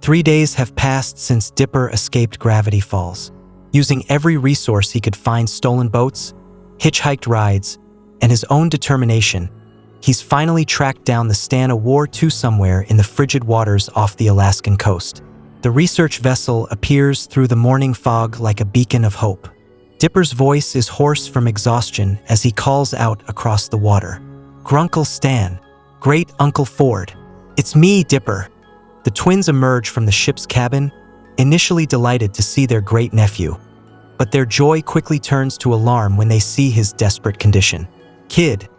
3 days have passed since Dipper escaped Gravity Falls. Using every resource he could find, stolen boats, hitchhiked rides, and his own determination, he's finally tracked down the Stan of War II somewhere in the frigid waters off the Alaskan coast. The research vessel appears through the morning fog like a beacon of hope. Dipper's voice is hoarse from exhaustion as he calls out across the water. "Grunkle Stan, Great Uncle Ford, it's me, Dipper." The twins emerge from the ship's cabin, initially delighted to see their great-nephew. But their joy quickly turns to alarm when they see his desperate condition. "Kid,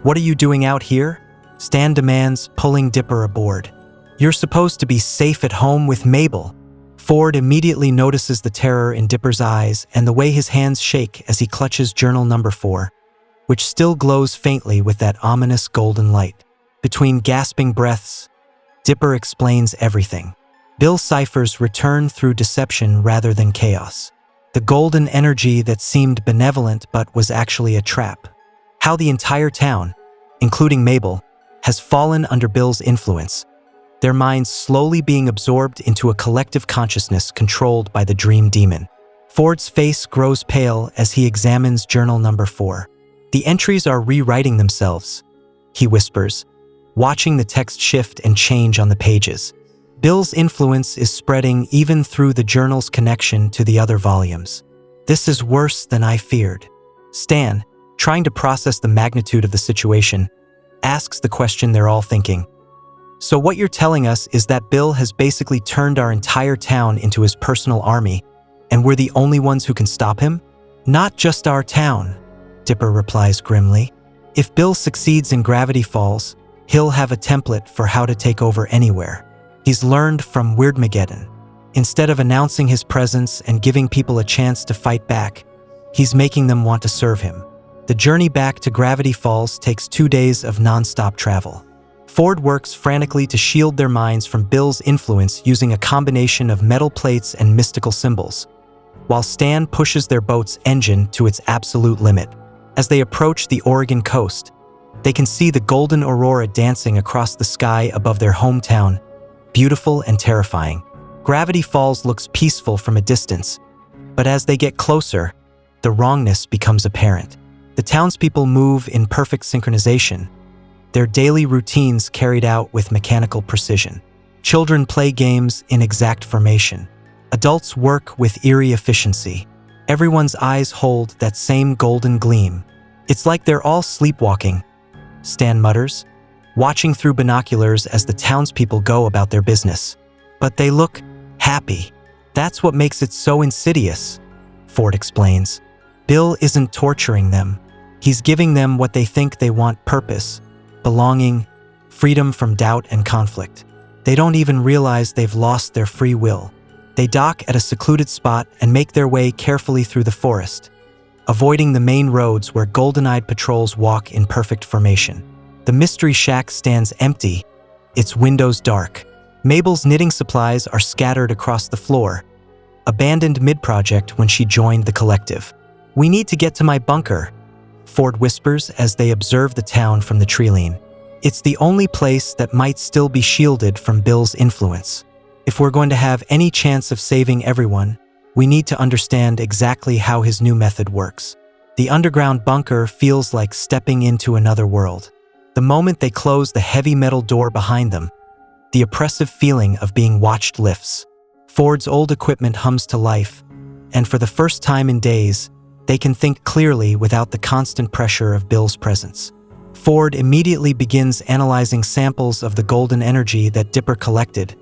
what are you doing out here?" Stan demands, pulling Dipper aboard. "You're supposed to be safe at home with Mabel." Ford immediately notices the terror in Dipper's eyes and the way his hands shake as he clutches journal number 4, which still glows faintly with that ominous golden light. Between gasping breaths, Dipper explains everything. Bill Cipher's return through deception rather than chaos. The golden energy that seemed benevolent but was actually a trap. How the entire town, including Mabel, has fallen under Bill's influence, their minds slowly being absorbed into a collective consciousness controlled by the dream demon. Ford's face grows pale as he examines journal number 4. "The entries are rewriting themselves," he whispers, watching the text shift and change on the pages. Bill's influence is spreading even through the journal's connection to the other volumes. "This is worse than I feared." Stan, trying to process the magnitude of the situation, asks the question they're all thinking. "So what you're telling us is that Bill has basically turned our entire town into his personal army, and we're the only ones who can stop him?" "Not just our town," Dipper replies grimly. "If Bill succeeds in Gravity Falls, he'll have a template for how to take over anywhere. He's learned from Weirdmageddon. Instead of announcing his presence and giving people a chance to fight back, he's making them want to serve him." The journey back to Gravity Falls takes 2 days of non-stop travel. Ford works frantically to shield their minds from Bill's influence using a combination of metal plates and mystical symbols, while Stan pushes their boat's engine to its absolute limit. As they approach the Oregon coast, they can see the golden aurora dancing across the sky above their hometown, beautiful and terrifying. Gravity Falls looks peaceful from a distance, but as they get closer, the wrongness becomes apparent. The townspeople move in perfect synchronization, their daily routines carried out with mechanical precision. Children play games in exact formation. Adults work with eerie efficiency. Everyone's eyes hold that same golden gleam. "It's like they're all sleepwalking," Stan mutters, watching through binoculars as the townspeople go about their business. "But they look happy. That's what makes it so insidious," Ford explains. "Bill isn't torturing them. He's giving them what they think they want: purpose, belonging, freedom from doubt and conflict. They don't even realize they've lost their free will." They dock at a secluded spot and make their way carefully through the forest, avoiding the main roads where golden-eyed patrols walk in perfect formation. The mystery shack stands empty, its windows dark. Mabel's knitting supplies are scattered across the floor, abandoned mid-project when she joined the collective. "We need to get to my bunker," Ford whispers as they observe the town from the treeline. "It's the only place that might still be shielded from Bill's influence. If we're going to have any chance of saving everyone, we need to understand exactly how his new method works." The underground bunker feels like stepping into another world. The moment they close the heavy metal door behind them, the oppressive feeling of being watched lifts. Ford's old equipment hums to life, and for the first time in days, they can think clearly without the constant pressure of Bill's presence. Ford immediately begins analyzing samples of the golden energy that Dipper collected,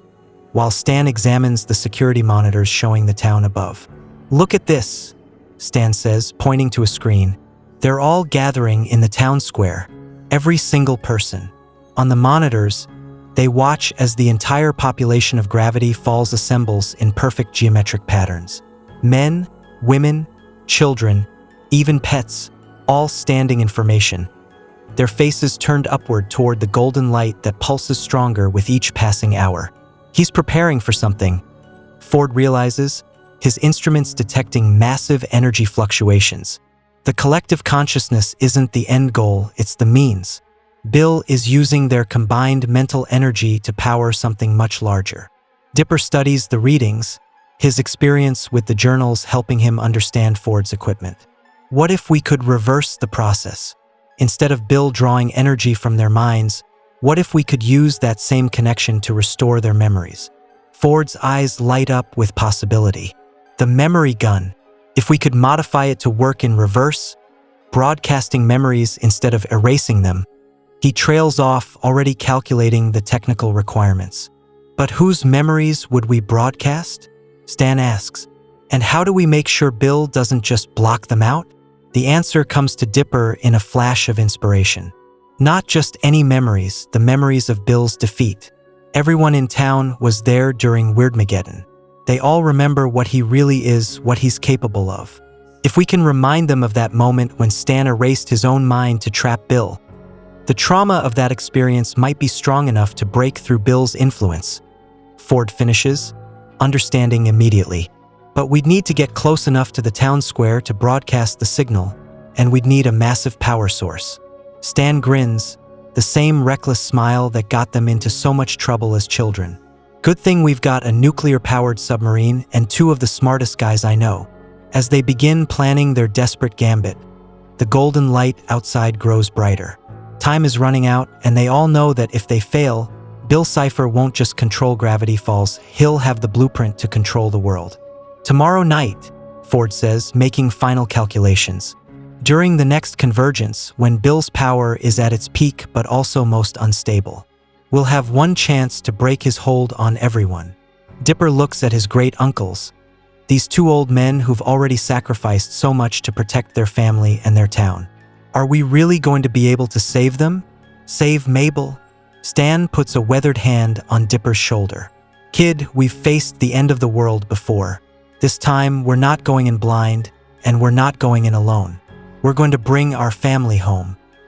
while Stan examines the security monitors showing the town above. "Look at this," Stan says, pointing to a screen. "They're all gathering in the town square, every single person. On the monitors, they watch as the entire population of Gravity Falls assembles in perfect geometric patterns. Men, women, children, even pets, all standing in formation, their faces turned upward toward the golden light that pulses stronger with each passing hour. He's preparing for something, Ford realizes, his instruments detecting massive energy fluctuations. The collective consciousness isn't the end goal, it's the means. Bill is using their combined mental energy to power something much larger. Dipper studies the readings, his experience with the journals helping him understand Ford's equipment. What if we could reverse the process? Instead of Bill drawing energy from their minds, what if we could use that same connection to restore their memories? Ford's eyes light up with possibility. The memory gun. If we could modify it to work in reverse, broadcasting memories instead of erasing them, he trails off, already calculating the technical requirements. But whose memories would we broadcast? Stan asks. And how do we make sure Bill doesn't just block them out? The answer comes to Dipper in a flash of inspiration. Not just any memories, the memories of Bill's defeat. Everyone in town was there during Weirdmageddon. They all remember what he really is, what he's capable of. If we can remind them of that moment when Stan erased his own mind to trap Bill, the trauma of that experience might be strong enough to break through Bill's influence. Ford finishes, understanding immediately. But we'd need to get close enough to the town square to broadcast the signal, and we'd need a massive power source. Stan grins, the same reckless smile that got them into so much trouble as children. Good thing we've got a nuclear-powered submarine and two of the smartest guys I know. As they begin planning their desperate gambit, the golden light outside grows brighter. Time is running out, and they all know that if they fail, Bill Cipher won't just control Gravity Falls, he'll have the blueprint to control the world. Tomorrow night, Ford says, making final calculations. During the next convergence, when Bill's power is at its peak but also most unstable, we'll have one chance to break his hold on everyone. Dipper looks at his great-uncles, these two old men who've already sacrificed so much to protect their family and their town. Are we really going to be able to save them? Save Mabel? Stan puts a weathered hand on Dipper's shoulder. Kid, we've faced the end of the world before. This time, we're not going in blind, and we're not going in alone. We're going to bring our family home.